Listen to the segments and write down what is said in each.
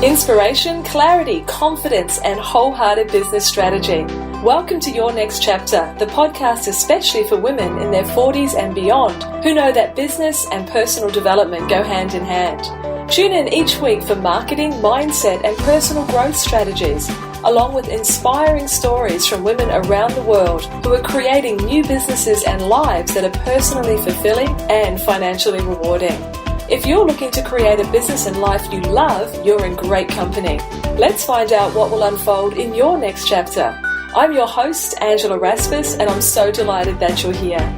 Inspiration, clarity, confidence, and wholehearted business strategy. Welcome to Your Next Chapter, the podcast especially for women in their 40s and beyond who know that business and personal development go hand in hand. Tune in each week for marketing, mindset, and personal growth strategies, along with inspiring stories from women around the world who are creating new businesses and lives that are personally fulfilling and financially rewarding. If you're looking to create a business and life you love, you're in great company. Let's find out what will unfold in your next chapter. I'm your host, Angela Rasmus, and I'm so delighted that you're here.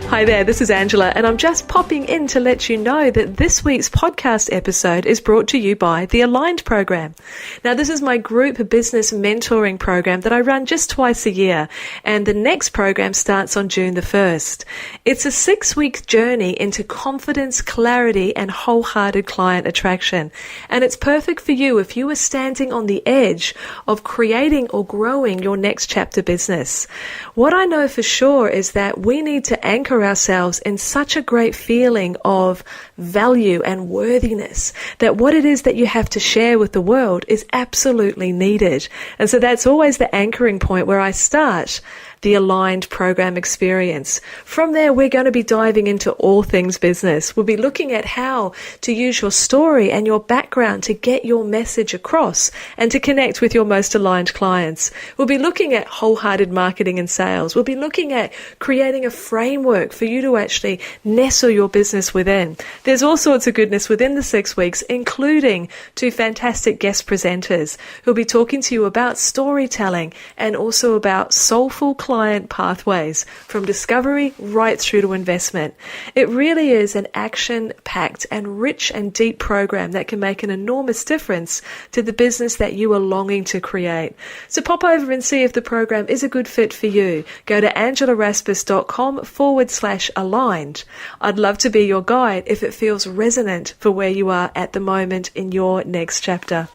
Hi there, this is Angela, and I'm just popping in to let you know that this week's podcast episode is brought to you by the Aligned program. Now, this is my group business mentoring program that I run just twice a year, and the next program starts on June the 1st. It's a 6-week journey into confidence, clarity, and wholehearted client attraction, and it's perfect for you if you are standing on the edge of creating or growing your next chapter business. What I know for sure is that we need to anchor ourselves in such a great feeling of value and worthiness that what it is that you have to share with the world is absolutely needed. And so that's always the anchoring point where I start the Aligned program experience. From there, we're going to be diving into all things business. We'll be looking at how to use your story and your background to get your message across and to connect with your most aligned clients. We'll be looking at wholehearted marketing and sales. We'll be looking at creating a framework for you to actually nestle your business within. There's all sorts of goodness within the 6 weeks, including 2 fantastic guest presenters who'll be talking to you about storytelling and also about soulful client pathways from discovery right through to investment. It really is an action-packed and rich and deep program that can make an enormous difference to the business that you are longing to create. So pop over and see if the program is a good fit for you. Go to angelarasmus.com/aligned. I'd love to be your guide if it feels resonant for where you are at the moment in your next chapter.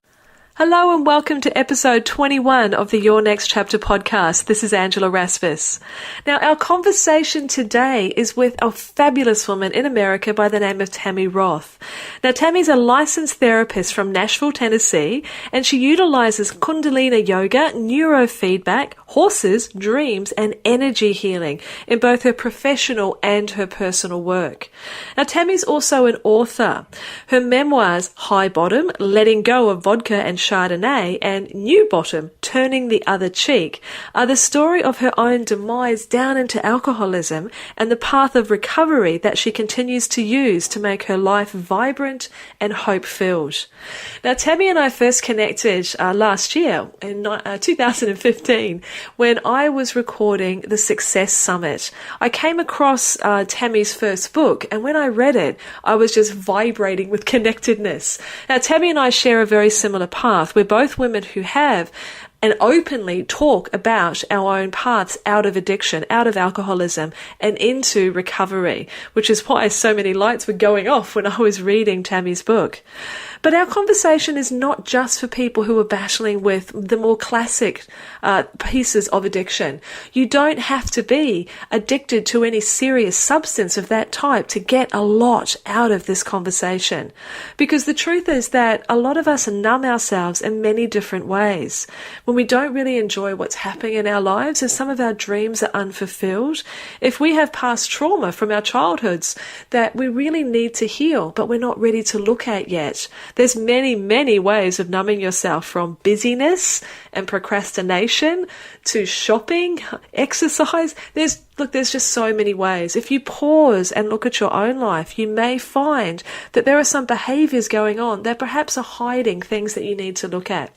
Hello and welcome to episode 21 of the Your Next Chapter podcast. This is Angela Rasmus. Now, our conversation today is with a fabulous woman in America by the name of Tammy Roth. Now, Tammy's a licensed therapist from Nashville, Tennessee, and she utilizes Kundalini yoga, neurofeedback, horses, dreams, and energy healing in both her professional and her personal work. Now, Tammy's also an author. Her memoirs, High Bottom, Letting Go of Vodka and Chardonnay, and New Bottom, Turning the Other Cheek, are the story of her own demise down into alcoholism and the path of recovery that she continues to use to make her life vibrant and hope-filled. Now, Tammy and I first connected last year in 2015 when I was recording the Success Summit. I came across Tammy's first book, and when I read it, I was just vibrating with connectedness. Now, Tammy and I share a very similar path. We're both women who have and openly talk about our own paths out of addiction, out of alcoholism, and into recovery, which is why so many lights were going off when I was reading Tammy's book. But our conversation is not just for people who are battling with the more classic pieces of addiction. You don't have to be addicted to any serious substance of that type to get a lot out of this conversation. Because the truth is that a lot of us numb ourselves in many different ways. When we don't really enjoy what's happening in our lives, and some of our dreams are unfulfilled, if we have past trauma from our childhoods that we really need to heal, but we're not ready to look at yet, there's many, many ways of numbing yourself, from busyness and procrastination to shopping, exercise. There's just so many ways. If you pause and look at your own life, you may find that there are some behaviors going on that perhaps are hiding things that you need to look at.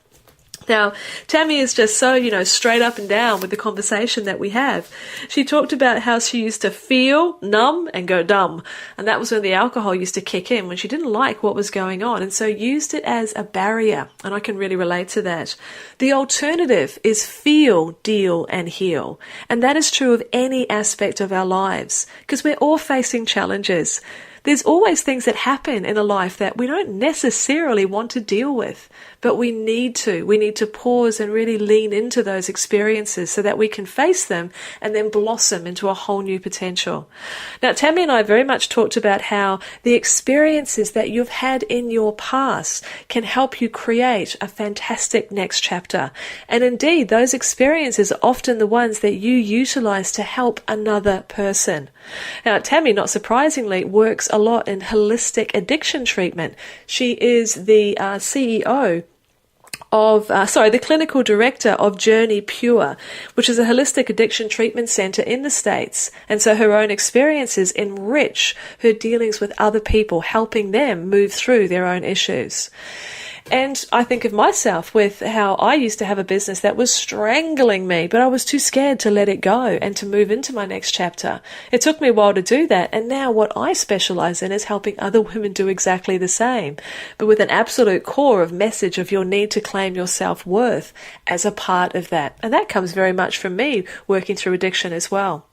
Now, Tammy is just so, straight up and down with the conversation that we have. She talked about how she used to feel, numb, and go dumb. And that was when the alcohol used to kick in, when she didn't like what was going on, and so used it as a barrier. And I can really relate to that. The alternative is feel, deal, and heal. And that is true of any aspect of our lives, because we're all facing challenges. there's always things that happen in a life that we don't necessarily want to deal with, but we need to. We need to pause and really lean into those experiences so that we can face them and then blossom into a whole new potential. Now, Tammy and I very much talked about how the experiences that you've had in your past can help you create a fantastic next chapter. And indeed, those experiences are often the ones that you utilize to help another person. Now, Tammy, not surprisingly, works a lot in holistic addiction treatment. She is the CEO of, the clinical director of Journey Pure, which is a holistic addiction treatment center in the States. And so her own experiences enrich her dealings with other people, helping them move through their own issues. And I think of myself with how I used to have a business that was strangling me, but I was too scared to let it go and to move into my next chapter. It took me a while to do that, and now what I specialize in is helping other women do exactly the same, but with an absolute core of message of your need to claim your self-worth as a part of that. And that comes very much from me working through addiction as well.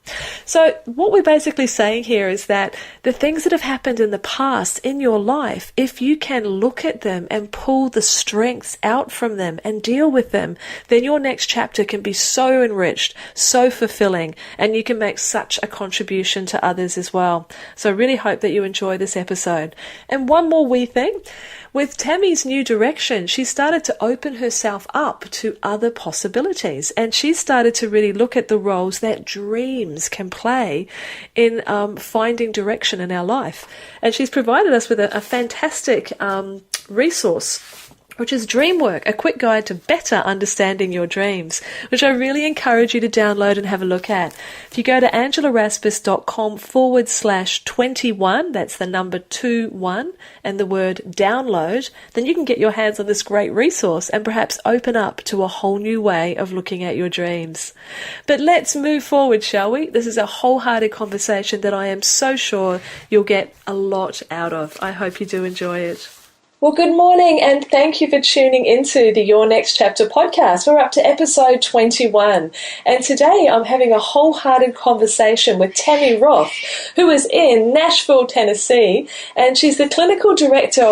So what we're basically saying here is that the things that have happened in the past in your life, if you can look at them and pull the strengths out from them and deal with them, then your next chapter can be so enriched, so fulfilling, and you can make such a contribution to others as well. So I really hope that you enjoy this episode. And one more wee thing. With Tammy's new direction, she started to open herself up to other possibilities, and she started to really look at the roles that dreams can play in finding direction in our life. And she's provided us with a fantastic resource, which is Dreamwork, a quick guide to better understanding your dreams, which I really encourage you to download and have a look at. If you go to angelarasmus.com/21, that's the number 21 and the word download, then you can get your hands on this great resource and perhaps open up to a whole new way of looking at your dreams. But let's move forward, shall we? This is a wholehearted conversation that I am so sure you'll get a lot out of. I hope you do enjoy it. Well, good morning, and thank you for tuning into the Your Next Chapter podcast. We're up to episode 21, and today I'm having a wholehearted conversation with Tammy Roth, who is in Nashville, Tennessee, and she's the clinical director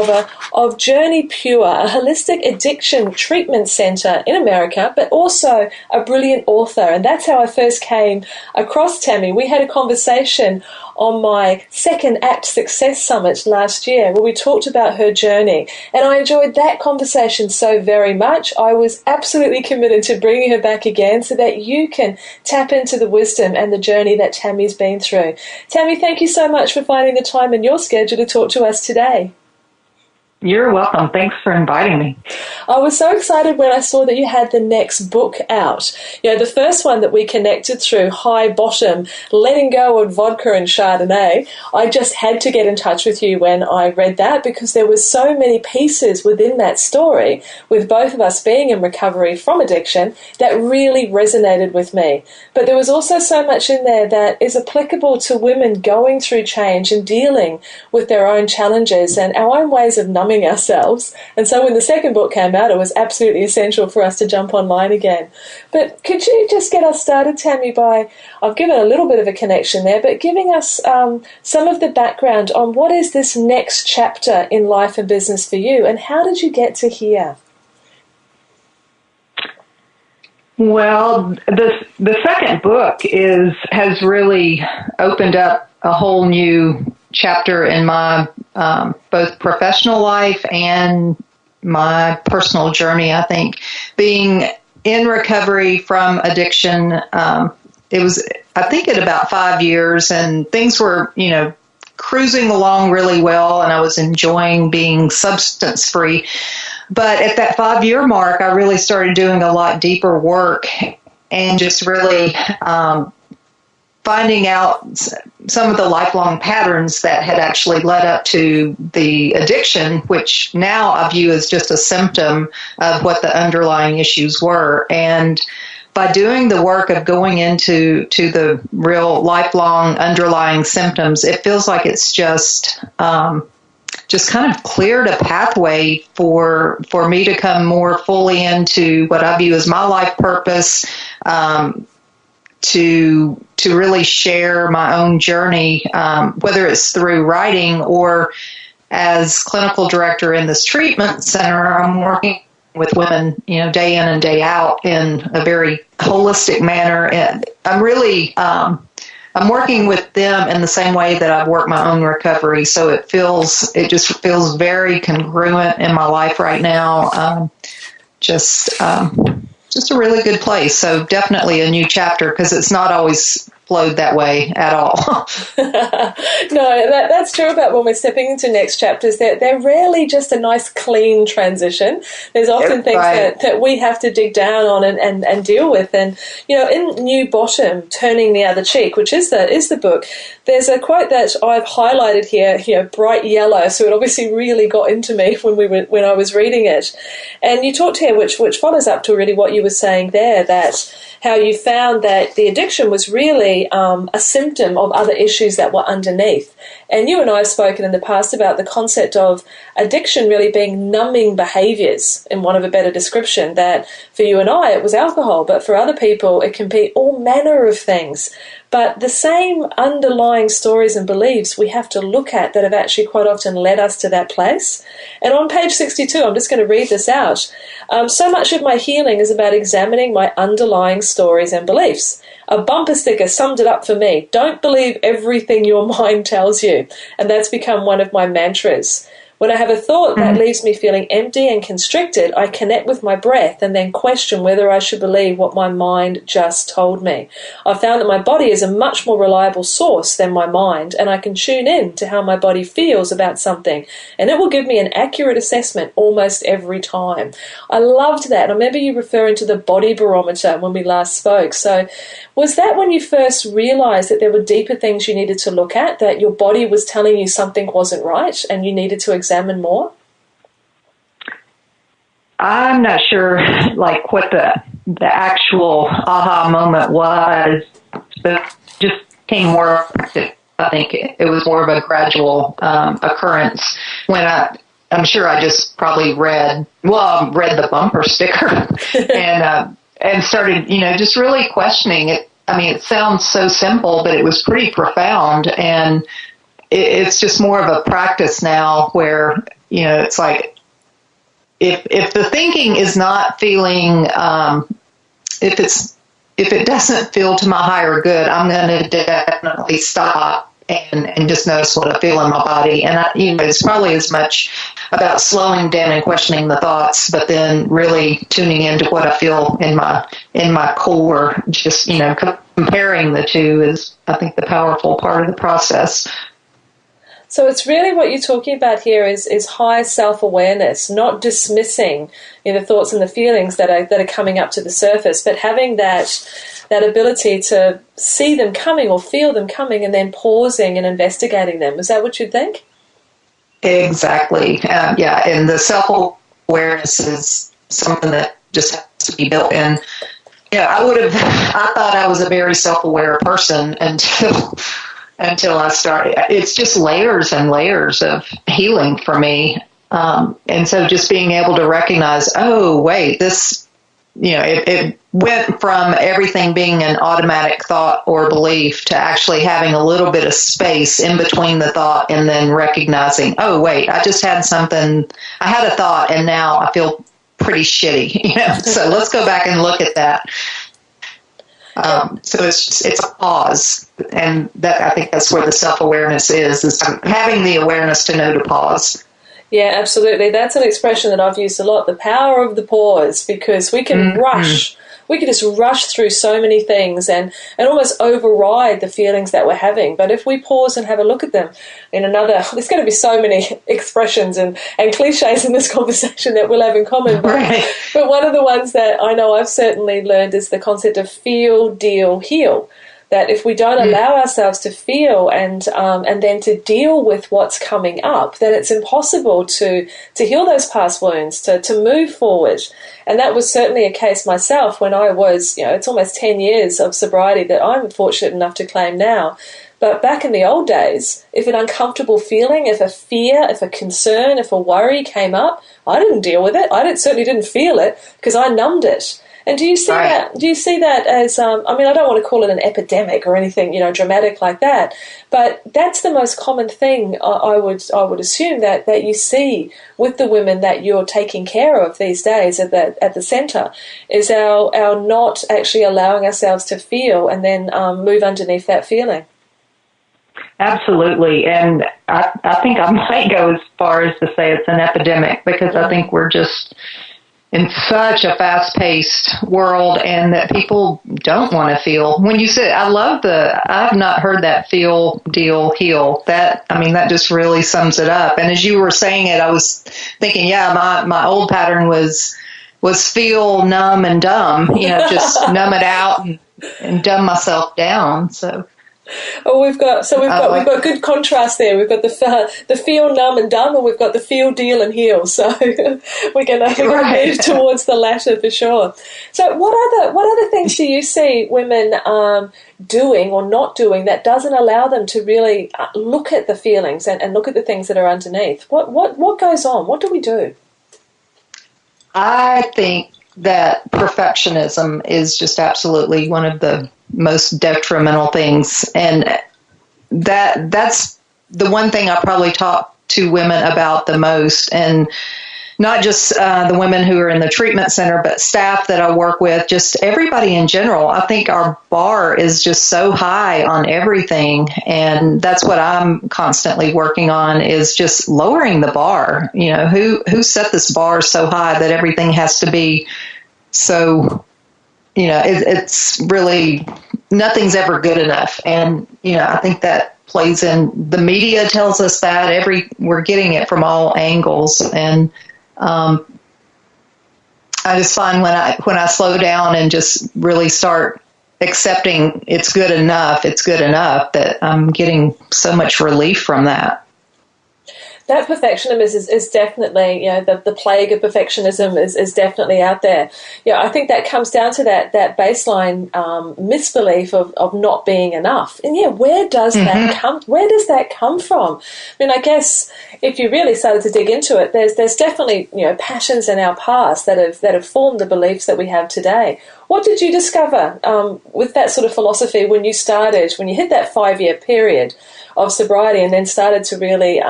of Journey Pure, a holistic addiction treatment center in America, but also a brilliant author, and that's how I first came across Tammy. We had a conversation on my second ACT Success Summit last year where we talked about her journey, and I enjoyed that conversation so very much. I was absolutely committed to bringing her back again so that you can tap into the wisdom and the journey that Tammy's been through. Tammy, thank you so much for finding the time in your schedule to talk to us today. You're welcome. Thanks for inviting me. I was so excited when I saw that you had the next book out. You know, the first one that we connected through, High Bottom, Letting Go of Vodka and Chardonnay, I just had to get in touch with you when I read that because there were so many pieces within that story, with both of us being in recovery from addiction, that really resonated with me. But there was also so much in there that is applicable to women going through change and dealing with their own challenges and our own ways of numbing ourselves. And so when the second book came out, it was absolutely essential for us to jump online again. But could you just get us started, Tammy, by, I've given a little bit of a connection there, but giving us some of the background on what is this next chapter in life and business for you, and how did you get to here? Well, the second book has really opened up a whole new chapter in my both professional life and my personal journey. I think being in recovery from addiction, it was, I think, at about 5 years, and things were, cruising along really well, and I was enjoying being substance free. But at that 5-year mark, I really started doing a lot deeper work and just really finding out some of the lifelong patterns that had actually led up to the addiction, which now I view as just a symptom of what the underlying issues were. And by doing the work of going into the real lifelong underlying symptoms, it feels like it's just kind of cleared a pathway for me to come more fully into what I view as my life purpose, to really share my own journey, whether it's through writing or as clinical director in this treatment center. I'm working with women, day in and day out in a very holistic manner. And I'm really, I'm working with them in the same way that I've worked my own recovery. So it just feels very congruent in my life right now. Just a really good place. So definitely a new chapter, because it's not always flowed that way at all. No, that's true about when we're stepping into next chapters. They're rarely just a nice, clean transition. There's often things that we have to dig down on and deal with. And, in New Bottom, Turning the Other Cheek, which is the book, there's a quote that I've highlighted here, bright yellow, so it obviously really got into me when I was reading it. And you talked here, which follows up to really what you were saying there, that how you found that the addiction was really a symptom of other issues that were underneath. And you and I have spoken in the past about the concept of addiction really being numbing behaviours, in want of a better description, that for you and I it was alcohol, but for other people it can be all manner of things. But the same underlying stories and beliefs we have to look at that have actually quite often led us to that place. And on page 62, I'm just going to read this out. So much of my healing is about examining my underlying stories and beliefs. A bumper sticker summed it up for me. Don't believe everything your mind tells you. And that's become one of my mantras. When I have a thought that leaves me feeling empty and constricted, I connect with my breath and then question whether I should believe what my mind just told me. I've found that my body is a much more reliable source than my mind, and I can tune in to how my body feels about something, and it will give me an accurate assessment almost every time. I loved that. I remember you referring to the body barometer when we last spoke. So was that when you first realized that there were deeper things you needed to look at, that your body was telling you something wasn't right and you needed to examine more? I'm not sure what the actual aha moment was, but just came more, I think it was more of a gradual occurrence when I'm sure I just probably read the bumper sticker and started, just really questioning it. I mean, it sounds so simple, but it was pretty profound, and it's just more of a practice now where, it's like, if the thinking is not feeling, if it doesn't feel to my higher good, I'm going to definitely stop and just notice what I feel in my body. And it's probably as much about slowing down and questioning the thoughts, but then really tuning into what I feel in my core. Just comparing the two is, I think, the powerful part of the process. So it's really what you're talking about here is high self-awareness, not dismissing the thoughts and the feelings that are coming up to the surface, but having that ability to see them coming or feel them coming and then pausing and investigating them. Is that what you think? Exactly. Yeah, and the self-awareness is something that just has to be built in. Yeah, I thought I was a very self-aware person until I started. It's just layers and layers of healing for me. And so just being able to recognize, oh, wait, this, it went from everything being an automatic thought or belief to actually having a little bit of space in between the thought and then recognizing, oh, wait, I just had something, I had a thought and now I feel pretty shitty. So let's go back and look at that. So it's a pause, and that I think that's where the self-awareness is having the awareness to know to pause. Yeah, absolutely. That's an expression that I've used a lot, the power of the pause, because we can rush. We can just rush through so many things and almost override the feelings that we're having. But if we pause and have a look at them there's going to be so many expressions and cliches in this conversation that we'll have in common. But one of the ones that I know I've certainly learned is the concept of feel, deal, heal. That if we don't allow ourselves to feel and then to deal with what's coming up, then it's impossible to heal those past wounds, to move forward. And that was certainly a case myself when I was, it's almost 10 years of sobriety that I'm fortunate enough to claim now. But back in the old days, if an uncomfortable feeling, if a fear, if a concern, if a worry came up, I didn't deal with it. I certainly didn't feel it because I numbed it. And do you see that? Do you see that as? I mean, I don't want to call it an epidemic or anything, dramatic like that. But that's the most common thing I would assume that you see with the women that you're taking care of these days at the centre, is our not actually allowing ourselves to feel and then move underneath that feeling. Absolutely. And I think I might go as far as to say it's an epidemic, because I think we're just in such a fast-paced world, and that people don't want to feel. When you say, I've not heard that feel, deal, heal. That just really sums it up. And as you were saying it, I was thinking, my old pattern was feel, numb, and dumb, just numb it out and dumb myself down. So. Oh, we've got good contrast there. We've got the feel, numb, and dumb, and we've got the feel, deal, and heal. So we're gonna move towards the latter for sure. So what other things do you see women doing or not doing that doesn't allow them to really look at the feelings and look at the things that are underneath? What goes on? What do we do? I think that perfectionism is just absolutely one of the most detrimental things. And that's the one thing I probably talk to women about the most. And not just the women who are in the treatment center, but staff that I work with, just everybody in general. I think our bar is just so high on everything. And that's what I'm constantly working on, is just lowering the bar. Who set this bar so high that everything has to be so, it's really, nothing's ever good enough. And, I think that plays in, the media tells us that we're getting it from all angles. And I just find when I slow down and just really start accepting it's good enough, that I'm getting so much relief from that. That perfectionism is definitely, the plague of perfectionism is definitely out there. I think that comes down to that baseline misbelief of not being enough. And where does that come? Where does that come from? I mean, I guess if you really started to dig into it, there's definitely passions in our past that have formed the beliefs that we have today. What did you discover with that sort of philosophy when you hit that 5-year period of sobriety and then started to really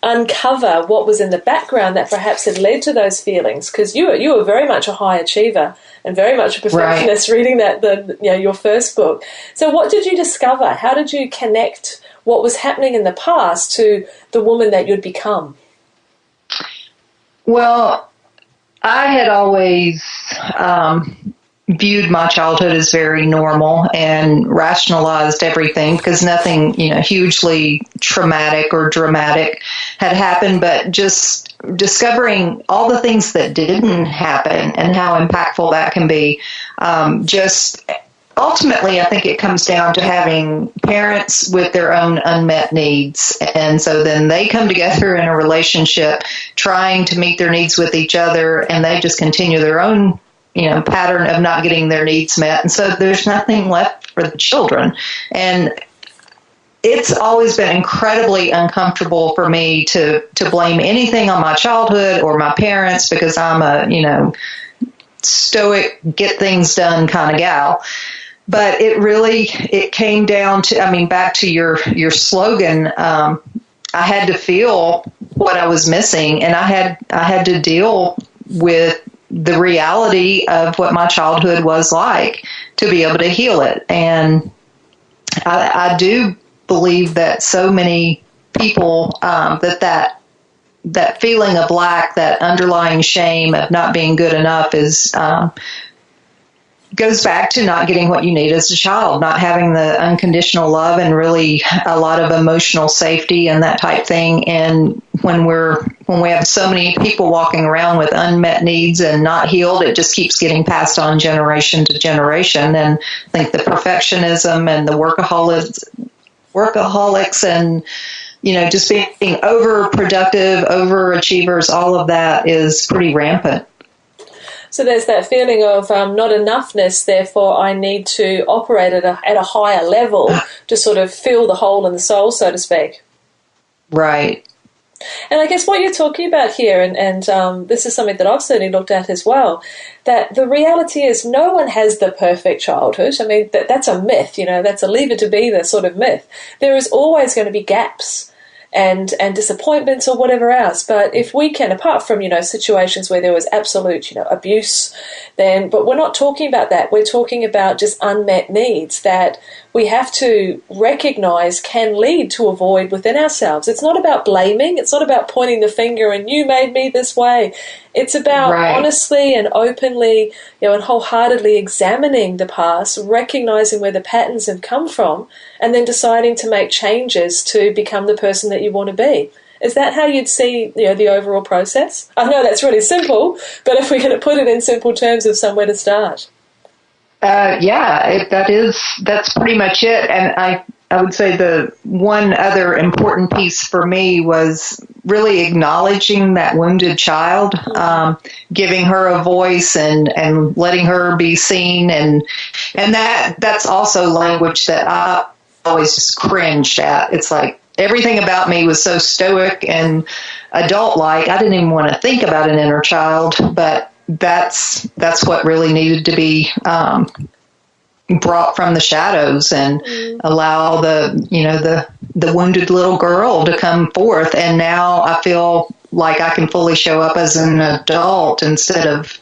uncover what was in the background that perhaps had led to those feelings? Because you were very much a high achiever and very much a perfectionist, reading your first book. So what did you discover? How did you connect what was happening in the past to the woman that you'd become? Well, I had always viewed my childhood as very normal and rationalized everything, because nothing, hugely traumatic or dramatic had happened, but just discovering all the things that didn't happen and how impactful that can be. Just ultimately, I think it comes down to having parents with their own unmet needs. And so then they come together in a relationship trying to meet their needs with each other, and they just continue their own pattern of not getting their needs met. And so there's nothing left for the children. And it's always been incredibly uncomfortable for me to blame anything on my childhood or my parents, because I'm a, stoic, get things done kind of gal. But it came down to, back to your slogan, I had to feel what I was missing, and I had to deal with the reality of what my childhood was like to be able to heal it. And I do believe that so many people, that feeling of lack, that underlying shame of not being good enough is, goes back to not getting what you need as a child, not having the unconditional love and really a lot of emotional safety and that type thing. And when we have so many people walking around with unmet needs and not healed, it just keeps getting passed on generation to generation. And I think the perfectionism and the workaholics and, just being overproductive, overachievers, all of that is pretty rampant. So there's that feeling of not enoughness, therefore I need to operate at a higher level to sort of fill the hole in the soul, so to speak. Right. And I guess what you're talking about here, and this is something that I've certainly looked at as well, that the reality is no one has the perfect childhood. I mean, that's a myth, that's a leave it to be the sort of myth. There is always going to be gaps and disappointments or whatever else. But if we can, apart from, situations where there was absolute, abuse, but we're not talking about that. We're talking about just unmet needs that we have to recognize can lead to a void within ourselves. It's not about blaming. It's not about pointing the finger and you made me this way. It's about honestly and openly, and wholeheartedly examining the past, recognizing where the patterns have come from, and then deciding to make changes to become the person that you want to be. Is that how you'd see, the overall process? I know that's really simple, but if we're going to put it in simple terms of somewhere to start. That's pretty much it. And I would say the one other important piece for me was really acknowledging that wounded child, giving her a voice and letting her be seen. And that's also language that I always just cringed at. It's like everything about me was so stoic and adult-like. I didn't even want to think about an inner child, but that's what really needed to be brought from the shadows and allow the wounded little girl to come forth. And now I feel like I can fully show up as an adult instead of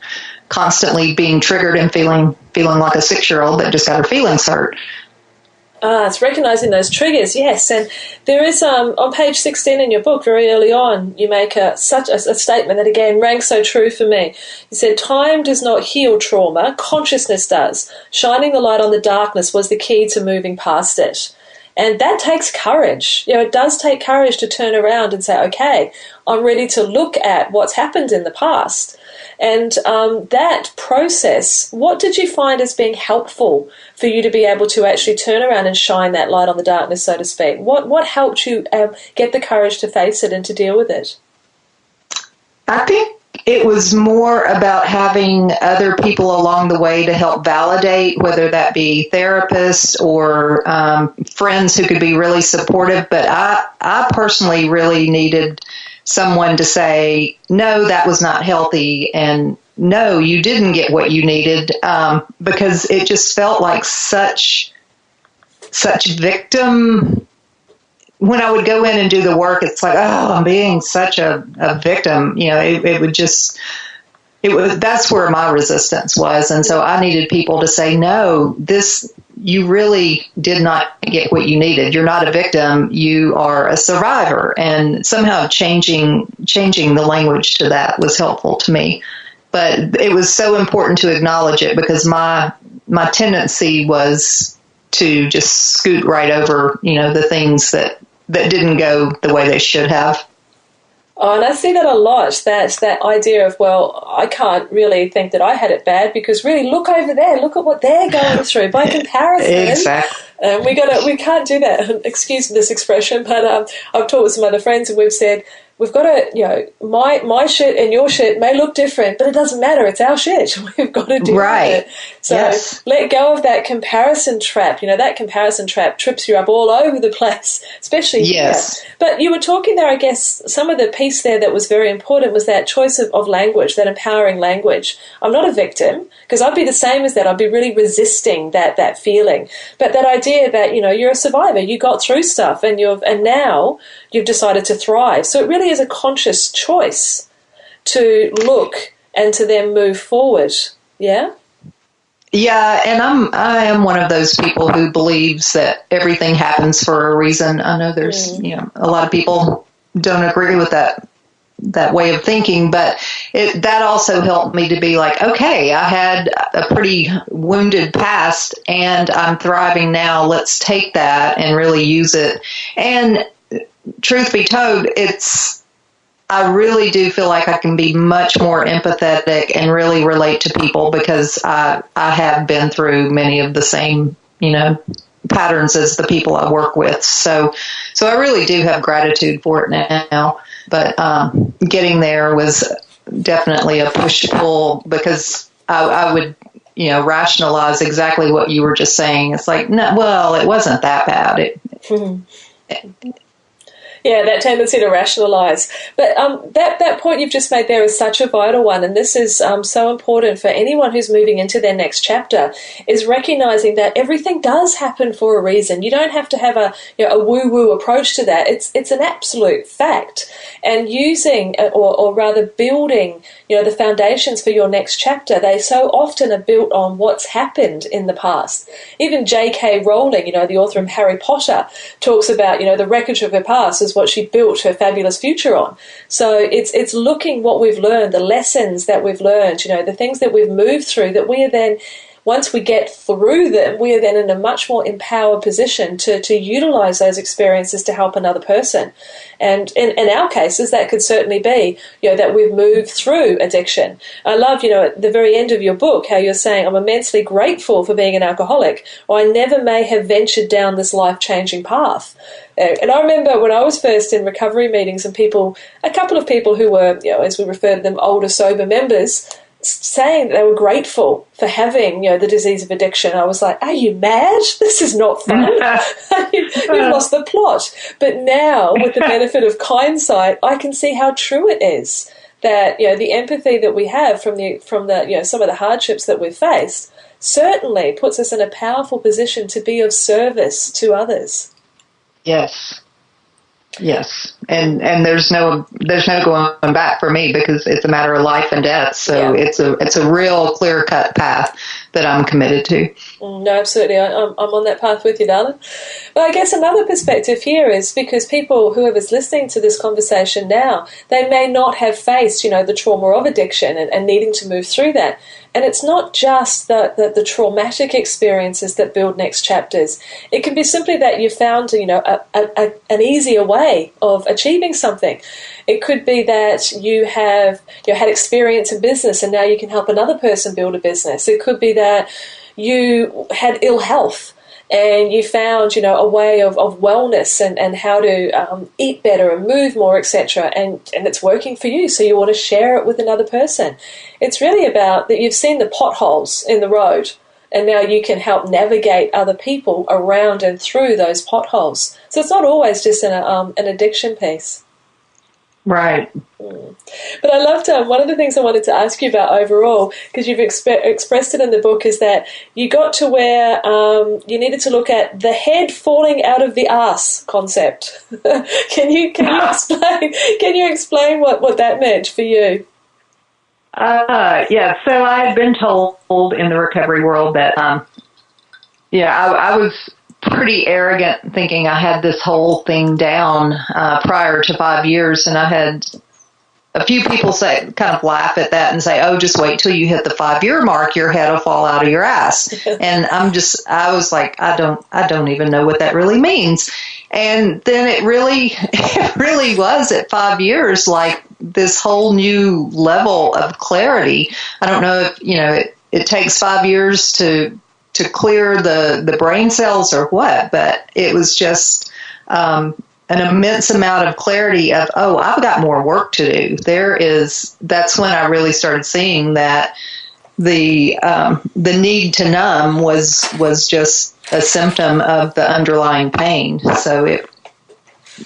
constantly being triggered and feeling like a 6-year-old that just got her feelings hurt. It's recognizing those triggers, yes. And there is, on page 16 in your book, very early on, you make such a statement that, again, rang so true for me. You said, time does not heal trauma, consciousness does. Shining the light on the darkness was the key to moving past it. And that takes courage. It does take courage to turn around and say, okay, I'm ready to look at what's happened in the past. And that process, what did you find as being helpful for you to be able to actually turn around and shine that light on the darkness, so to speak? What helped you get the courage to face it and to deal with it? I think it was more about having other people along the way to help validate, whether that be therapists or friends who could be really supportive. But I personally really needed someone to say, no, that was not healthy, and no, you didn't get what you needed, because it just felt like such victim. When I would go in and do the work, it's like, oh, I'm being such a victim. That's where my resistance was. And so I needed people to say, no, you really did not get what you needed. You're not a victim. You are a survivor. And somehow changing the language to that was helpful to me. But it was so important to acknowledge it because my tendency was to just scoot right over, the things that didn't go the way they should have. Oh, and I see that a lot, that idea of, well, I can't really think that I had it bad because really look over there, look at what they're going through by comparison. Exactly. We can't do that. Excuse this expression, but I've talked with some other friends and we've said, we've got to, my shit and your shit may look different, but it doesn't matter. It's our shit. We've got to deal with it. So let go of that comparison trap. That comparison trap trips you up all over the place, especially here. But you were talking there, I guess, some of the piece there that was very important was that choice of language, that empowering language. I'm not a victim, because I'd be the same as that. I'd be really resisting that feeling. But that idea that, you're a survivor, you got through stuff and now you've decided to thrive. So it really is a conscious choice to look and to then move forward. Yeah? Yeah, and I am one of those people who believes that everything happens for a reason. I know there's a lot of people don't agree with that way of thinking, but that also helped me to be like, okay, I had a pretty wounded past and I'm thriving now. Let's take that and really use it. And truth be told, I really do feel like I can be much more empathetic and really relate to people because I have been through many of the same, patterns as the people I work with. So I really do have gratitude for it now. But getting there was definitely a push-pull because I would, rationalize exactly what you were just saying. It's like, no, well, it wasn't that bad. Yeah, Yeah, that tendency to rationalise. But that point you've just made there is such a vital one, and this is so important for anyone who's moving into their next chapter, is recognising that everything does happen for a reason. You don't have to have a woo-woo approach to that. It's an absolute fact. And using, or rather building, the foundations for your next chapter, they so often are built on what's happened in the past. Even J.K. Rowling, the author of Harry Potter, talks about, the wreckage of her past is what she built her fabulous future on. So it's looking what we've learned, the lessons that we've learned, the things that we've moved through, that we are then, once we get through them, we are then in a much more empowered position to utilise those experiences to help another person. And in our cases, that could certainly be, that we've moved through addiction. I love, at the very end of your book, how you're saying, I'm immensely grateful for being an alcoholic, or I never may have ventured down this life-changing path. And I remember when I was first in recovery meetings and a couple of people who were, as we refer to them, older sober members, saying that they were grateful for having, the disease of addiction. I was like, are you mad? This is not fun. You've lost the plot. But now, with the benefit of hindsight, I can see how true it is that, the empathy that we have from the some of the hardships that we've faced certainly puts us in a powerful position to be of service to others. Yes. Yes. And there's no going back for me, because it's a matter of life and death. So yeah. It's a real clear-cut path that I'm committed to. No, absolutely. I'm on that path with you, darling. But I guess another perspective here is because whoever's listening to this conversation now, they may not have faced, the trauma of addiction and needing to move through that. And it's not just the traumatic experiences that build next chapters. It can be simply that you found, an easier way of achieving something. It could be that you have had experience in business and now you can help another person build a business. It could be that you had ill health and you found, a way of wellness and how to eat better and move more, etc. And it's working for you, so you want to share it with another person. It's really about that you've seen the potholes in the road, and now you can help navigate other people around and through those potholes. So it's not always just an addiction piece. Right. But I loved one of the things I wanted to ask you about overall, because you've expressed it in the book, is that you got to where you needed to look at the head falling out of the arse concept. Can you explain what that meant for you? Yeah. So I had been told in the recovery world that I was pretty arrogant, thinking I had this whole thing down prior to 5 years, and I had a few people kind of laugh at that and say, "Oh, just wait till you hit the 5-year mark, your head will fall out of your ass." And I was like, I don't even know what that really means. And then it really was at 5 years, like this whole new level of clarity. I don't know if it takes 5 years to clear the brain cells or what, but it was just an immense amount of clarity of, oh, I've got more work to do. That's when I really started seeing that the need to numb was just a symptom of the underlying pain. So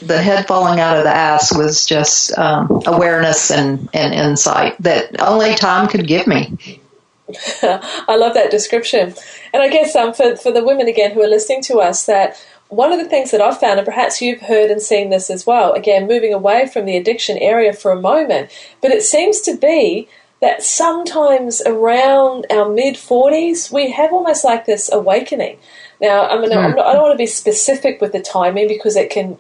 the head falling out of the ass was just awareness and insight that only time could give me. I love that description. And I guess for the women, again, who are listening to us, that one of the things that I've found, and perhaps you've heard and seen this as well, again, moving away from the addiction area for a moment, but it seems to be that sometimes around our mid-40s, we have almost like this awakening. Now, I don't want to be specific with the timing because it can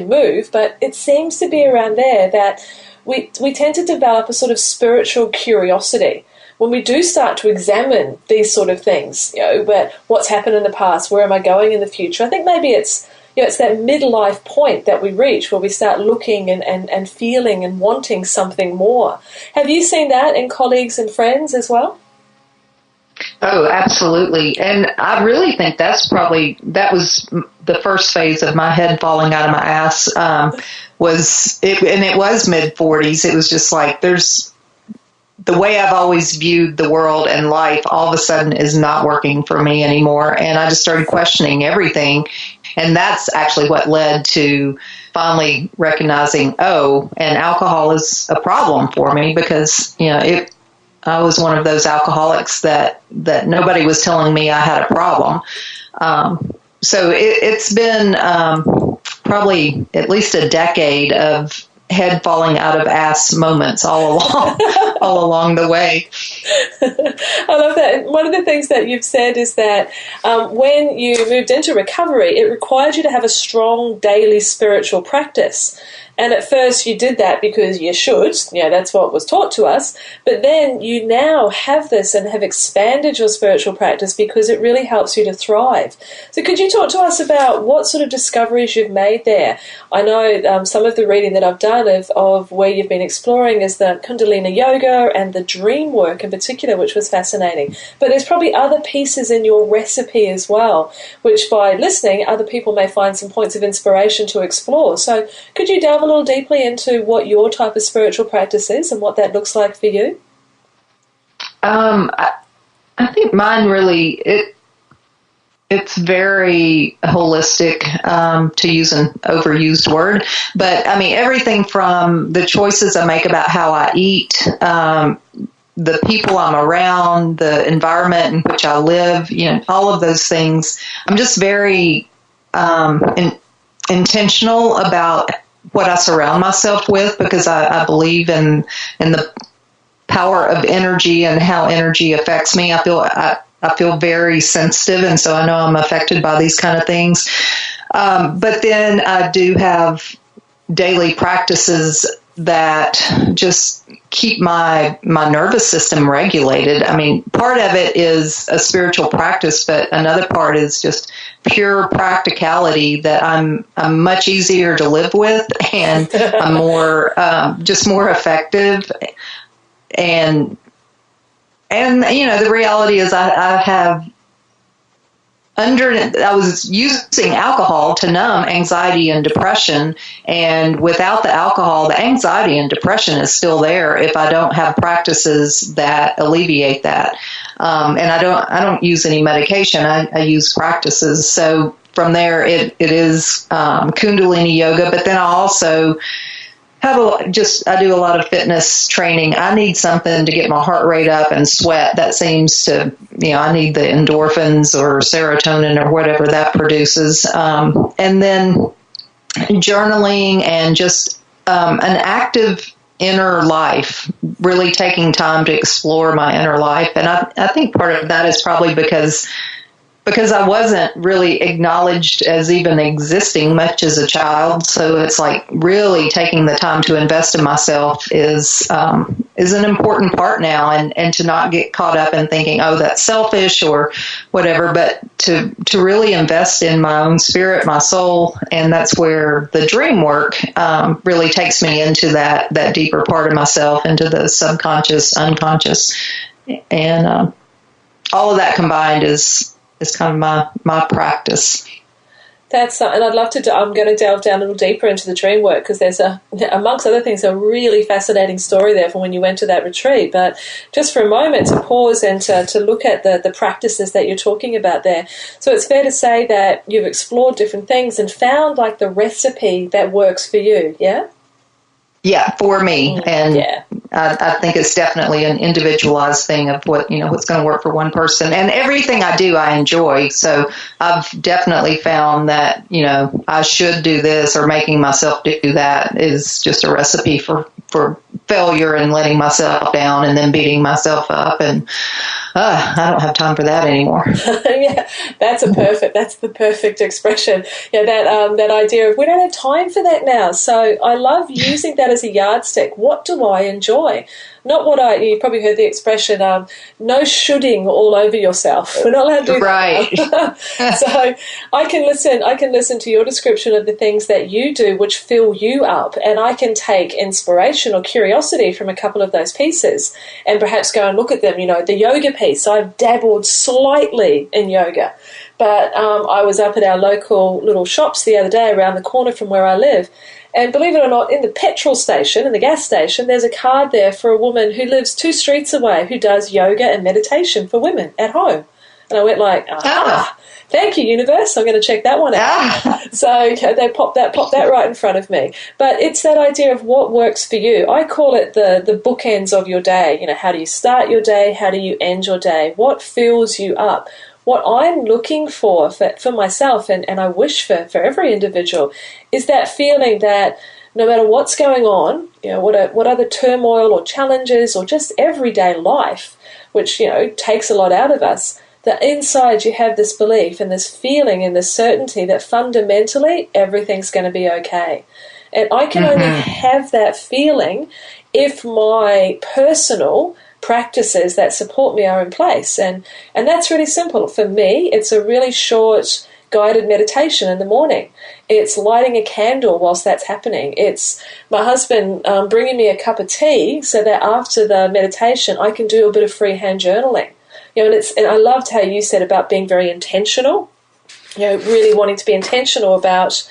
move, but it seems to be around there that we tend to develop a sort of spiritual curiosity when we do start to examine these sort of things, but what's happened in the past, where am I going in the future? I think maybe it's that midlife point that we reach where we start looking and feeling and wanting something more. Have you seen that in colleagues and friends as well? Oh, absolutely. And I really think that was the first phase of my head falling out of my ass, and it was mid-40s. It was just like the way I've always viewed the world and life all of a sudden is not working for me anymore. And I just started questioning everything. And that's actually what led to finally recognizing, and alcohol is a problem for me, because, I was one of those alcoholics that nobody was telling me I had a problem. So it's been probably at least a decade of head falling out of ass moments all along the way. I love that. One of the things that you've said is that when you moved into recovery, it required you to have a strong daily spiritual practice. And at first you did that because you should, that's what was taught to us. But then you now have this and have expanded your spiritual practice because it really helps you to thrive. So could you talk to us about what sort of discoveries you've made there? I know some of the reading that I've done of where you've been exploring is the Kundalini yoga and the dream work in particular, which was fascinating. But there's probably other pieces in your recipe as well, which by listening, other people may find some points of inspiration to explore. So could you delve a little deeply into what your type of spiritual practice is and what that looks like for you? I think mine really, it's very holistic, to use an overused word, but I mean, everything from the choices I make about how I eat, the people I'm around, the environment in which I live, all of those things. I'm just very intentional about what I surround myself with, because I believe in the power of energy and how energy affects me. I feel very sensitive, and so I know I'm affected by these kind of things. But then I do have daily practices that just keep my nervous system regulated. I mean, part of it is a spiritual practice, but another part is just pure practicality that I'm much easier to live with, and I'm more effective. And the reality is I was using alcohol to numb anxiety and depression, and without the alcohol, the anxiety and depression is still there if I don't have practices that alleviate that. And I don't use any medication. I use practices. So from there, it is Kundalini yoga, but then I also I do a lot of fitness training. I need something to get my heart rate up and sweat. That seems to, I need the endorphins or serotonin or whatever that produces. And then journaling and just an active inner life, really taking time to explore my inner life. And I think part of that is probably because I wasn't really acknowledged as even existing much as a child. So it's like really taking the time to invest in myself is an important part now, and to not get caught up in thinking, that's selfish or whatever, but to really invest in my own spirit, my soul. And that's where the dream work really takes me into that deeper part of myself, into the subconscious, unconscious. And all of that combined is kind of my practice. That's and I'd love to. I'm going to delve down a little deeper into the dream work, because there's amongst other things, a really fascinating story there from when you went to that retreat. But just for a moment to pause and to look at the practices that you're talking about there. So it's fair to say that you've explored different things and found like the recipe that works for you. Yeah. Yeah, for me. And I think it's definitely an individualized thing of what's going to work for one person. And everything I do, I enjoy. So I've definitely found that, I should do this, or making myself do that is just a recipe for failure and letting myself down and then beating myself up. And I don't have time for that anymore. Yeah, that's the perfect expression. Yeah, that idea of we don't have time for that now. So I love using that as a yardstick. What do I enjoy? Not what you probably heard the expression, no shoulding all over yourself. We're not allowed to do right. that. So I can listen to your description of the things that you do which fill you up, and I can take inspiration or curiosity from a couple of those pieces and perhaps go and look at them. The yoga piece, I've dabbled slightly in yoga, but I was up at our local little shops the other day around the corner from where I live. And believe it or not, in the petrol station, in the gas station, there's a card there for a woman who lives 2 streets away who does yoga and meditation for women at home. And I went like, thank you, universe. I'm going to check that one out. So they popped that right in front of me. But it's that idea of what works for you. I call it the bookends of your day. You know, how do you start your day? How do you end your day? What fills you up? What I'm looking for myself, and I wish for every individual, is that feeling that no matter what's going on, you know, what are the turmoil or challenges or just everyday life, which, you know, takes a lot out of us, that inside you have this belief and this feeling and this certainty that fundamentally everything's going to be okay. And I can only have that feeling if my personal practices that support me are in place. And that's really simple. For me, it's a really short guided meditation in the morning. It's lighting a candle whilst that's happening. It's my husband bringing me a cup of tea so that after the meditation I can do a bit of freehand journaling. You know, and I loved how you said about being very intentional. You know, really wanting to be intentional about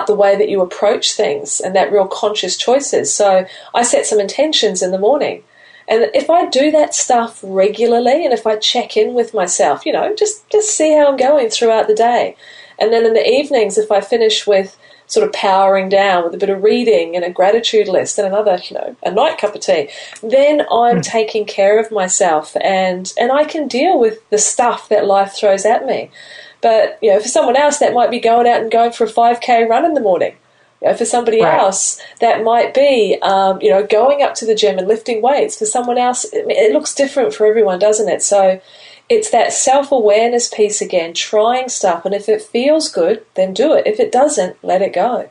the way that you approach things and that real conscious choices. So I set some intentions in the morning. And if I do that stuff regularly and if I check in with myself, you know, just see how I'm going throughout the day. And then in the evenings, if I finish with sort of powering down with a bit of reading and a gratitude list and another, you know, a night cup of tea, then I'm taking care of myself and I can deal with the stuff that life throws at me. But, you know, for someone else, that might be going out and going for a 5K run in the morning. You know, for somebody else, that might be, you know, going up to the gym and lifting weights. For someone else, it looks different for everyone, doesn't it? So it's that self-awareness piece again, trying stuff. And if it feels good, then do it. If it doesn't, let it go.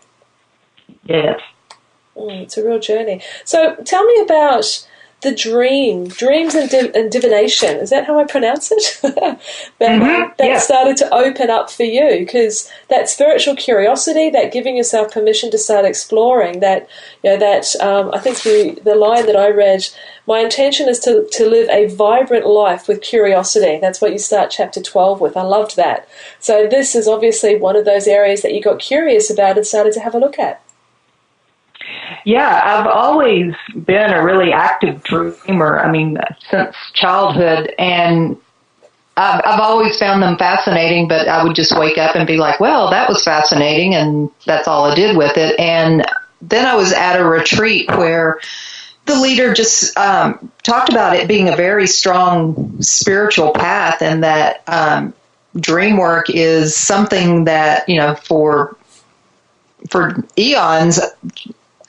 Yes. It's a real journey. So tell me about the dreams and divination. Is that how I pronounce it? that started to open up for you, because that spiritual curiosity, that giving yourself permission to start exploring, that, you know, that I think the line that I read, my intention is to live a vibrant life with curiosity. That's what you start chapter 12 with. I loved that. So this is obviously one of those areas that you got curious about and started to have a look at. Yeah, I've always been a really active dreamer. I mean, since childhood, and I've always found them fascinating, but I would just wake up and be like, well, that was fascinating, and that's all I did with it. And then I was at a retreat where the leader just talked about it being a very strong spiritual path, and that dream work is something that, you know, for eons,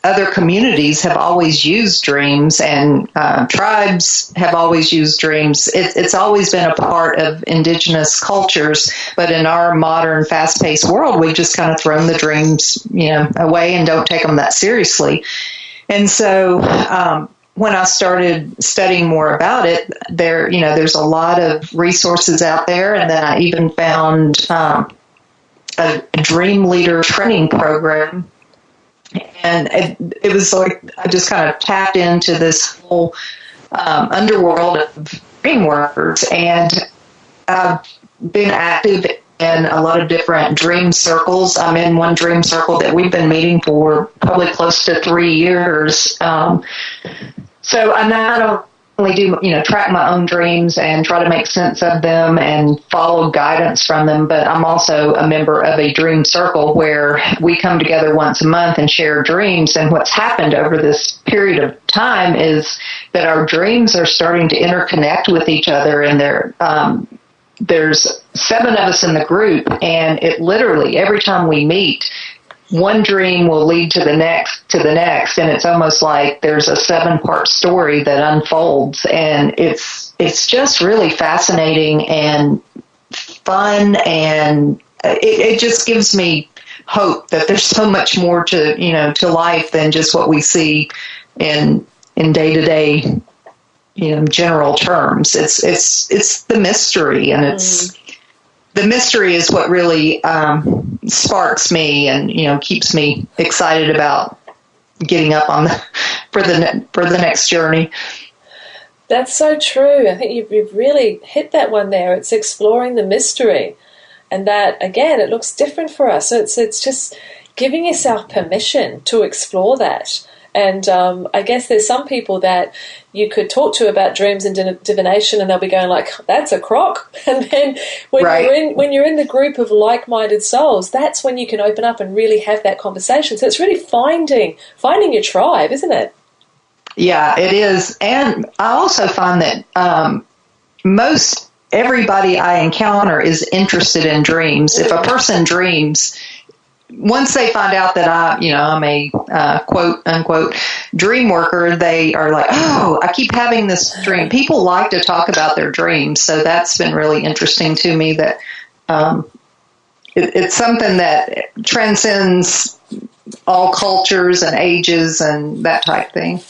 other communities have always used dreams, and tribes have always used dreams. It's always been a part of indigenous cultures, but in our modern, fast-paced world, we've just kind of thrown the dreams, you know, away and don't take them that seriously. And so when I started studying more about it, there's a lot of resources out there, and then I even found a dream leader training program. And it was like I just kind of tapped into this whole underworld of dream workers, and I've been active in a lot of different dream circles. I'm in one dream circle that we've been meeting for probably close to 3 years. So I not only do, you know, track my own dreams and try to make sense of them and follow guidance from them, but I'm also a member of a dream circle where we come together once a month and share dreams. And what's happened over this period of time is that our dreams are starting to interconnect with each other, and there's 7 of us in the group, and it literally, every time we meet, one dream will lead to the next, and it's almost like there's a 7-part story that unfolds, and it's just really fascinating and fun, and it just gives me hope that there's so much more to life than just what we see in day-to-day, general terms. It's the mystery, and it's the mystery is what really sparks me and keeps me excited about getting up on for the next journey. That's so true. I think you've really hit that one there. It's exploring the mystery, and that again, it looks different for us. So it's just giving yourself permission to explore that. And I guess there's some people that you could talk to about dreams and divination, and they'll be going like, "That's a crock." And then when you're in the group of like-minded souls, that's when you can open up and really have that conversation. So it's really finding your tribe, isn't it? Yeah, it is. And I also find that most everybody I encounter is interested in dreams. If a person dreams, once they find out that I'm a quote unquote dream worker, they are like, "Oh, I keep having this dream." People like to talk about their dreams, so that's been really interesting to me. That it's something that transcends all cultures and ages and that type thing.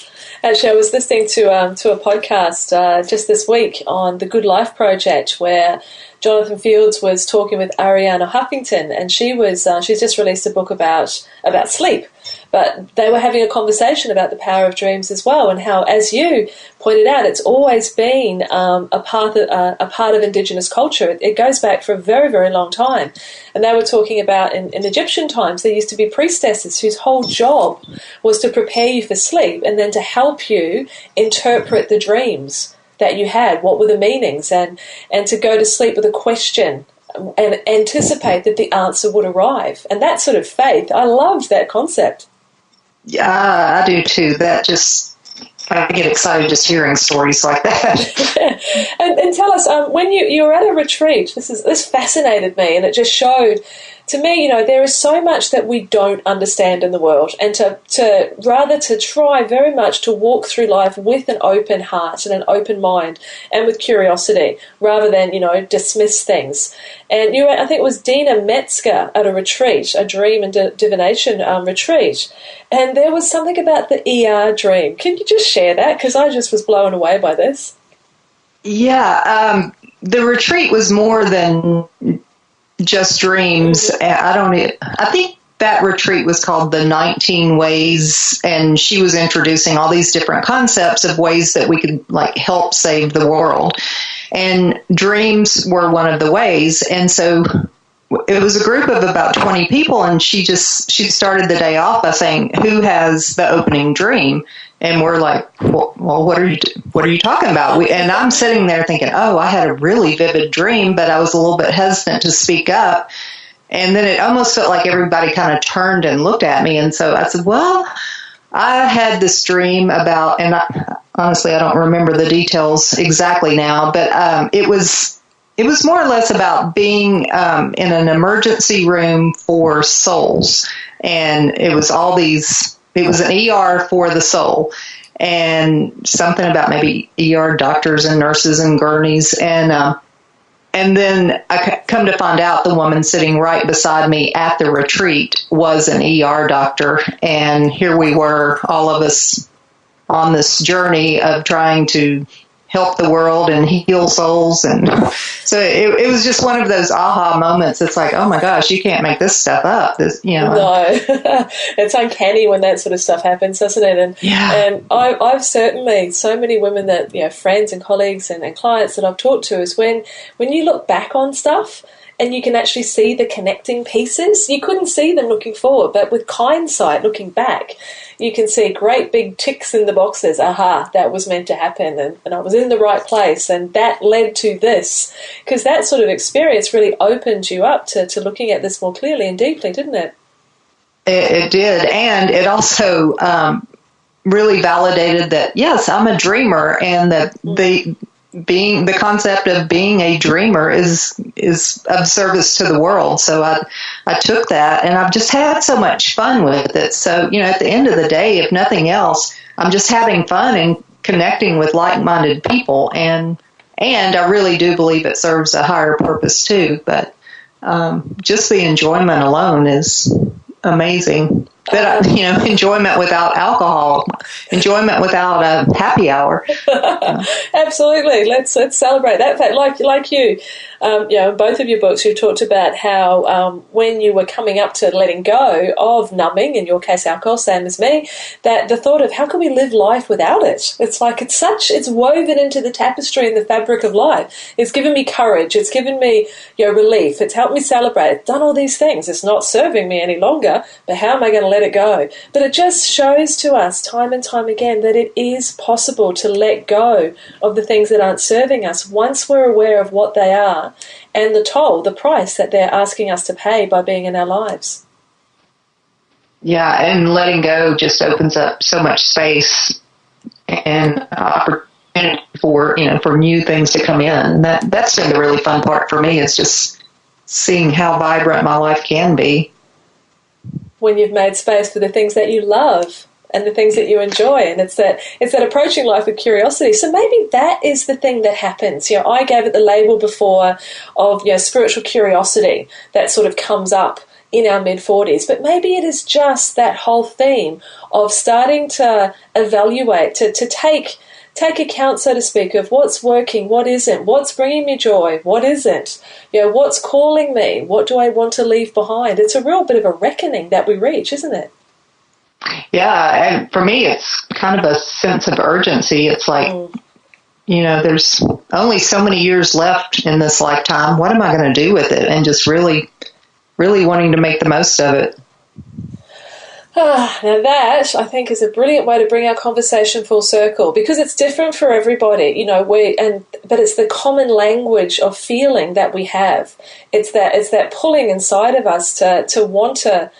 Actually, I was listening to a podcast just this week on the Good Life Project, where Jonathan Fields was talking with Ariana Huffington, and she's just released a book about sleep. But they were having a conversation about the power of dreams as well, and how, as you pointed out, it's always been a part of Indigenous culture. It goes back for a very, very long time. And they were talking about in Egyptian times, there used to be priestesses whose whole job was to prepare you for sleep and then to help you interpret the dreams that you had, what were the meanings, and to go to sleep with a question and anticipate that the answer would arrive. And that sort of faith, I loved that concept. Yeah, I do too. I get excited just hearing stories like that. And tell us, when you were at a retreat, this fascinated me, and it just showed to me, there is so much that we don't understand in the world, and to try very much to walk through life with an open heart and an open mind and with curiosity, rather than, dismiss things. And I think it was Dina Metzger at a retreat, a dream and divination retreat, and there was something about the ER dream. Can you just share that? Because I just was blown away by this. Yeah, the retreat was more than just dreams. I think that retreat was called the 19 Ways, and she was introducing all these different concepts of ways that we could help save the world. And dreams were one of the ways. And so it was a group of about 20 people, and she started the day off by saying, "Who has the opening dream?" And we're like, well, what are you talking about? And I'm sitting there thinking, oh, I had a really vivid dream, but I was a little bit hesitant to speak up. And then it almost felt like everybody kind of turned and looked at me. And so I said, well, I had this dream about, and honestly, I don't remember the details exactly now, but it was more or less about being in an emergency room for souls. And it was it was an ER for the soul, and something about maybe ER doctors and nurses and gurneys. And then I come to find out the woman sitting right beside me at the retreat was an ER doctor. And here we were, all of us on this journey of trying to help the world and heal souls. And so it was just one of those aha moments. It's like, oh my gosh, you can't make this stuff up. No, it's uncanny when that sort of stuff happens, doesn't it? And I've certainly, so many women that, friends and colleagues and clients that I've talked to, is when you look back on stuff and you can actually see the connecting pieces. You couldn't see them looking forward, but with hindsight, looking back, you can see great big ticks in the boxes. Aha, that was meant to happen, and I was in the right place, and that led to this. Because that sort of experience really opened you up to looking at this more clearly and deeply, didn't it? It did, and it also really validated that, yes, I'm a dreamer, and that the concept of being a dreamer is of service to the world. So I took that, and I've just had so much fun with it. So, at the end of the day, if nothing else, I'm just having fun and connecting with like-minded people. And I really do believe it serves a higher purpose too. But just the enjoyment alone is amazing. But, enjoyment without alcohol, enjoyment without a happy hour. Absolutely. Let's celebrate that fact. Like you, in both of your books, you talked about how when you were coming up to letting go of numbing, in your case alcohol, same as me, that the thought of how can we live life without it? It's like it's woven into the tapestry and the fabric of life. It's given me courage. It's given me relief. It's helped me celebrate. It's done all these things. It's not serving me any longer, but how am I going to let let it go. But it just shows to us time and time again that it is possible to let go of the things that aren't serving us once we're aware of what they are and the price that they're asking us to pay by being in our lives. Yeah, and letting go just opens up so much space and opportunity for new things to come in. And that's been the really fun part for me, is just seeing how vibrant my life can be. When you've made space for the things that you love and the things that you enjoy, and it's that approaching life with curiosity. So maybe that is the thing that happens. I gave it the label before of spiritual curiosity that sort of comes up in our mid-40s, but maybe it is just that whole theme of starting to evaluate, to take account, so to speak, of what's working, what isn't, what's bringing me joy, what isn't, what's calling me, what do I want to leave behind. It's a real bit of a reckoning that we reach, isn't it? Yeah, and for me, it's kind of a sense of urgency. It's like, there's only so many years left in this lifetime. What am I going to do with it? And just really wanting to make the most of it. Now that, I think, is a brilliant way to bring our conversation full circle, because it's different for everybody, but it's the common language of feeling that we have. It's that pulling inside of us to want to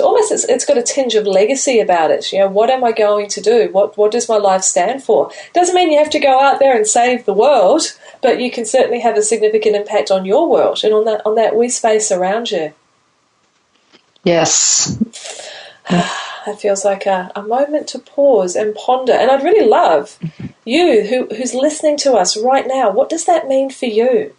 almost, it's got a tinge of legacy about it. What am I going to do? What does my life stand for? Doesn't mean you have to go out there and save the world, but you can certainly have a significant impact on your world and on that wee space around you. Yes. That feels like a moment to pause and ponder. And I'd really love you who's listening to us right now. What does that mean for you?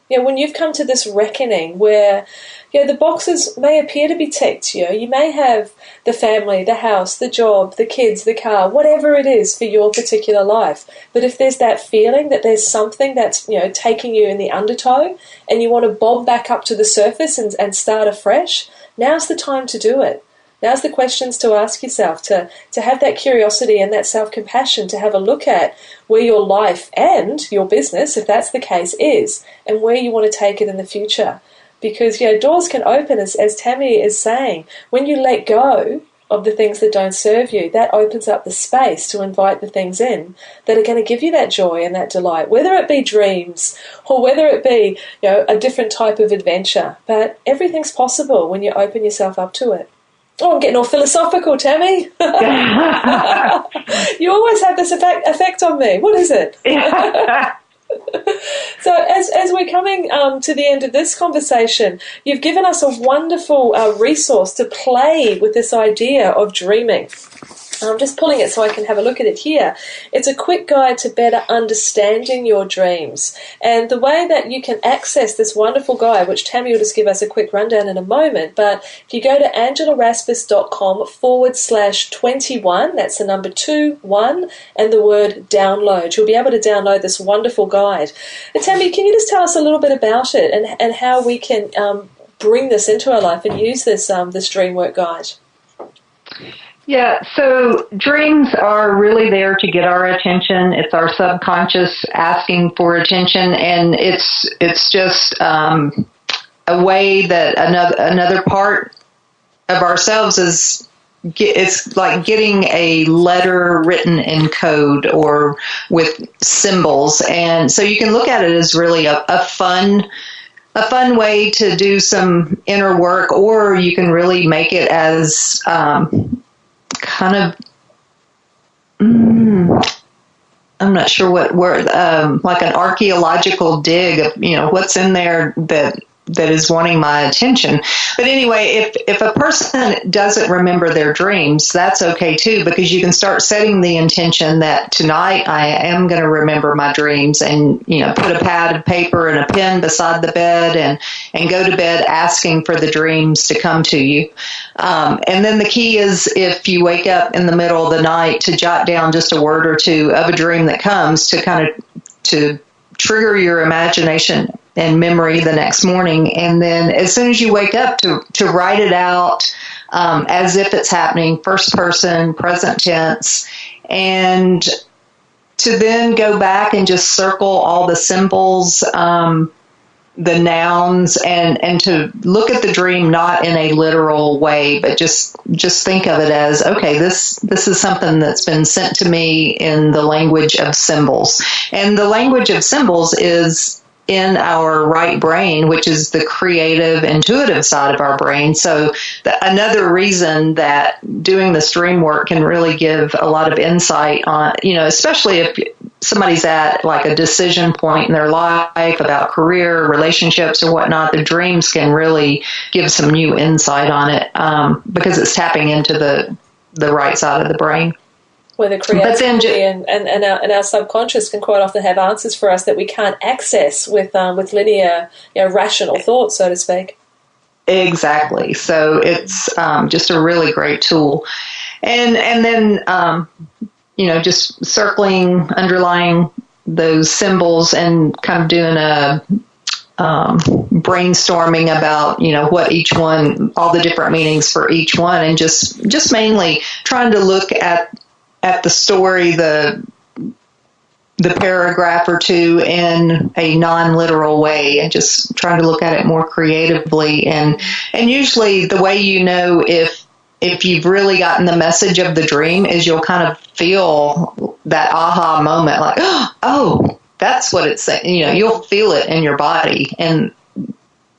When you've come to this reckoning where the boxes may appear to be ticked. You may have the family, the house, the job, the kids, the car, whatever it is for your particular life. But if there's that feeling that there's something that's taking you in the undertow and you want to bob back up to the surface and start afresh, now's the time to do it. Now's the questions to ask yourself, to have that curiosity and that self-compassion, to have a look at where your life and your business, if that's the case, is, and where you want to take it in the future. Because, doors can open, as Tammy is saying. When you let go of the things that don't serve you, that opens up the space to invite the things in that are going to give you that joy and that delight, whether it be dreams or whether it be, a different type of adventure. But everything's possible when you open yourself up to it. Oh, I'm getting all philosophical, Tammy. You always have this effect on me. What is it? So as we're coming to the end of this conversation, you've given us a wonderful resource to play with this idea of dreaming. I'm just pulling it so I can have a look at it here. It's a quick guide to better understanding your dreams. And the way that you can access this wonderful guide, which Tammy will just give us a quick rundown in a moment, but if you go to angelarasmus.com/21, that's the number 21 and the word download, you'll be able to download this wonderful guide. And Tammy, can you just tell us a little bit about it and how we can bring this into our life and use this dream work guide? Yeah, so dreams are really there to get our attention. It's our subconscious asking for attention, and it's just a way that another part of ourselves it's like getting a letter written in code or with symbols, and so you can look at it as really a fun way to do some inner work, or you can really make it as kind of, I'm not sure what word, like an archaeological dig of, what's in there that is wanting my attention. But anyway, if a person doesn't remember their dreams, that's okay too, because you can start setting the intention that tonight I am going to remember my dreams, and, put a pad of paper and a pen beside the bed and go to bed asking for the dreams to come to you. And then the key is, if you wake up in the middle of the night, to jot down just a word or two of a dream that comes to trigger your imagination and memory the next morning. And then as soon as you wake up, to write it out as if it's happening, first person, present tense, and to then go back and just circle all the symbols the nouns and to look at the dream not in a literal way, but just think of it as, okay, this is something that's been sent to me in the language of symbols. And the language of symbols is in our right brain, which is the creative, intuitive side of our brain. So another reason that doing this dream work can really give a lot of insight on, especially if somebody's at like a decision point in their life about career, relationships, or whatnot, the dreams can really give some new insight on it because it's tapping into the right side of the brain. Where the creativity and our subconscious can quite often have answers for us that we can't access with linear, rational thought, so to speak. Exactly. So it's just a really great tool. And then, just circling, underlying those symbols and kind of doing a brainstorming about, what each one, all the different meanings for each one, and just mainly trying to look at the story, the paragraph or two in a non-literal way, and just trying to look at it more creatively. And usually the way if you've really gotten the message of the dream is you'll kind of feel that aha moment, like, oh, that's what it's saying. You'll feel it in your body. And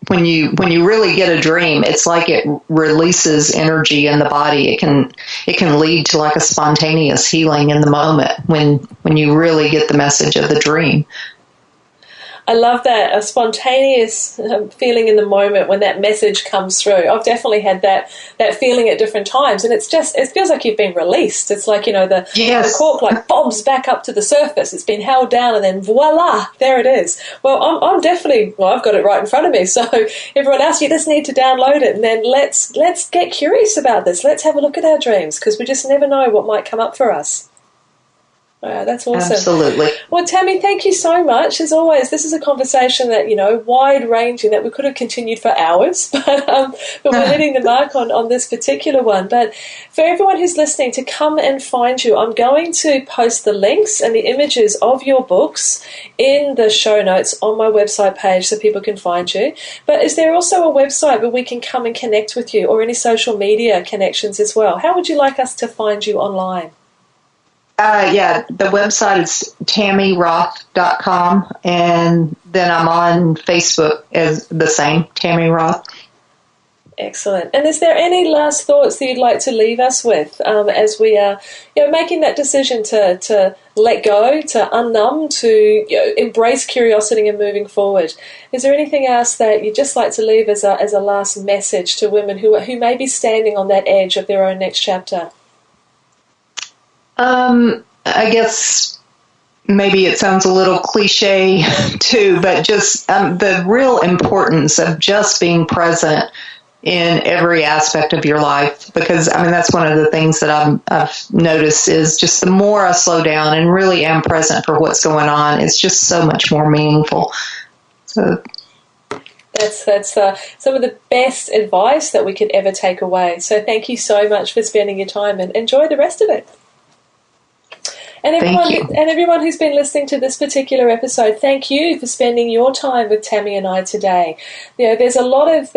when you really get a dream, it's like it releases energy in the body. It can lead to like a spontaneous healing in the moment when you really get the message of the dream. I love that, a spontaneous feeling in the moment when that message comes through. I've definitely had that feeling at different times, and it feels like you've been released. It's like, the cork like bobs back up to the surface. It's been held down, and then voila, there it is. Well, I'm definitely, I've got it right in front of me. So everyone else, you just need to download it, and then let's get curious about this. Let's have a look at our dreams, because we just never know what might come up for us. Wow, that's awesome. Absolutely. Well, Tammy, thank you so much. As always, this is a conversation that, wide-ranging, that we could have continued for hours, but we're hitting the mark on this particular one. But for everyone who's listening, to come and find you, I'm going to post the links and the images of your books in the show notes on my website page so people can find you. But is there also a website where we can come and connect with you, or any social media connections as well? How would you like us to find you online? The website is tammyroth.com, and then I'm on Facebook as the same, Tammy Roth. Excellent. And is there any last thoughts that you'd like to leave us with as we are making that decision to let go, to unnumb, to embrace curiosity and moving forward? Is there anything else that you'd just like to leave as a last message to women who may be standing on that edge of their own next chapter? I guess maybe it sounds a little cliche too, but just the real importance of just being present in every aspect of your life, because that's one of the things that I've noticed is just the more I slow down and really am present for what's going on, it's just so much more meaningful. So That's some of the best advice that we could ever take away. So thank you so much for spending your time, and enjoy the rest of it. And everyone who's been listening to this particular episode, thank you for spending your time with Tammy and I today. There's a lot of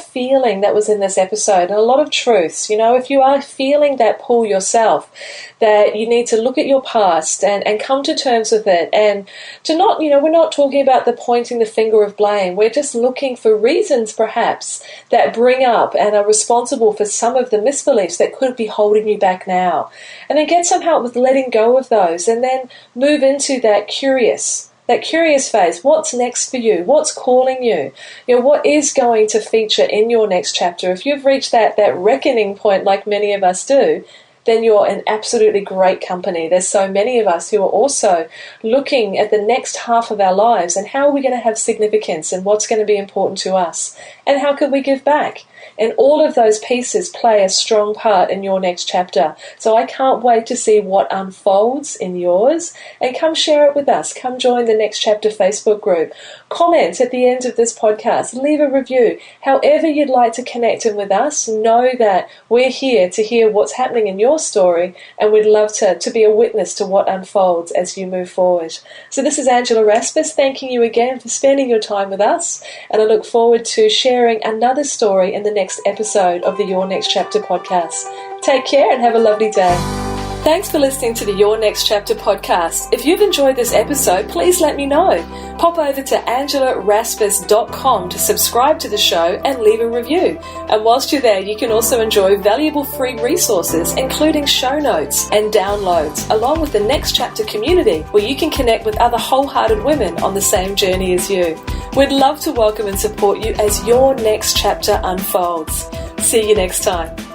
feeling that was in this episode, and a lot of truths. If you are feeling that pull yourself, that you need to look at your past and come to terms with it, and to not, we're not talking about the pointing the finger of blame. We're just looking for reasons, perhaps, that bring up and are responsible for some of the misbeliefs that could be holding you back now. And then get some help with letting go of those, and then move into that curious phase. What's next for you? What's calling you? What is going to feature in your next chapter? If you've reached that reckoning point, like many of us do, then you're in absolutely great company. There's so many of us who are also looking at the next half of our lives, and how are we going to have significance, and what's going to be important to us, and how could we give back? And all of those pieces play a strong part in your next chapter. So I can't wait to see what unfolds in yours. And come share it with us. Come join the Next Chapter Facebook group. Comment at the end of this podcast. Leave a review. However you'd like to connect in with us, know that we're here to hear what's happening in your story, and we'd love to be a witness to what unfolds as you move forward. So this is Angela Raspis, thanking you again for spending your time with us, and I look forward to sharing another story in the next episode of the Your Next Chapter podcast. Take care and have a lovely day. Thanks for listening to the Your Next Chapter podcast. If you've enjoyed this episode, please let me know. Pop over to angelaraspis.com to subscribe to the show and leave a review. And whilst you're there, you can also enjoy valuable free resources, including show notes and downloads, along with the Next Chapter community, where you can connect with other wholehearted women on the same journey as you. We'd love to welcome and support you as your next chapter unfolds. See you next time.